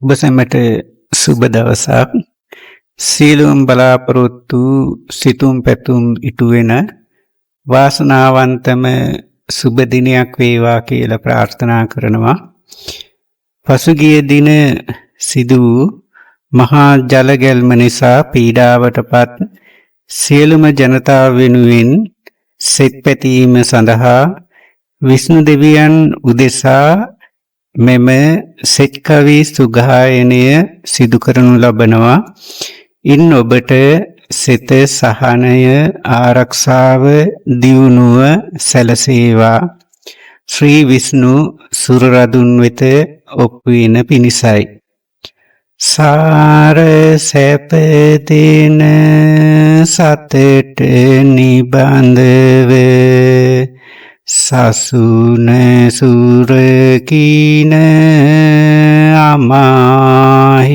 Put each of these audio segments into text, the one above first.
ඔබ සැමට සුබ දවසක්. සියලුම බලාපොරොත්තු සිතුම් පැතුම් ඉටු වෙන වාසනාවන්තම සුබ දිනයක් වේවා කියලා ප්‍රාර්ථනා කරනවා. පසුගිය දින සිදු වූ මහා ජල ගැල්ම නිසා පීඩාවටපත් සියලුම ජනතාව වෙනුවෙන් සෙත් පැතීම සඳහා විෂ්ණු දෙවියන් උදෙසා මෙම සෙත් කවි සුගායනය සිදු කරනු ලබනවා. ඉන් ඔබට සිත සහනය ආරක්ෂාව දියුණුව සැලසේවා. ශ්‍රී විෂ්ණු සුරරදුන් වෙත ඔප්පු වෙන පිණිසයි. සාර සැප දෙන සතට නිබඳව සසුන සුරකින අමාහිමියන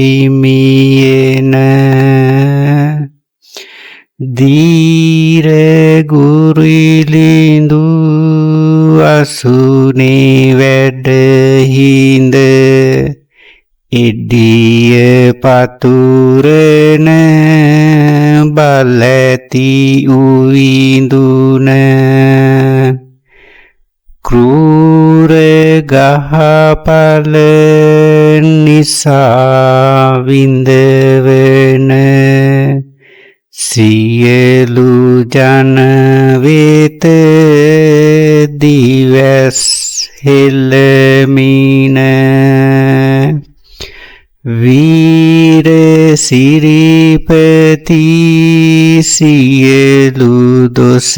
දීර ගුරිලිඳු අසුනේ වැඩහිඳ එඩිය පතුරන බලැති උවිඳුන ක්‍රූර ගහපල නිසා විඳවන සියලු ජන වෙත දිවස් හෙළමින වීර සිරිපති සියලු දොස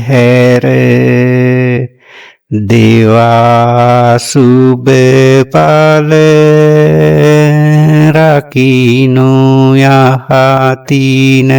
හැර දේවා සුබ පල රකින්නු යහතින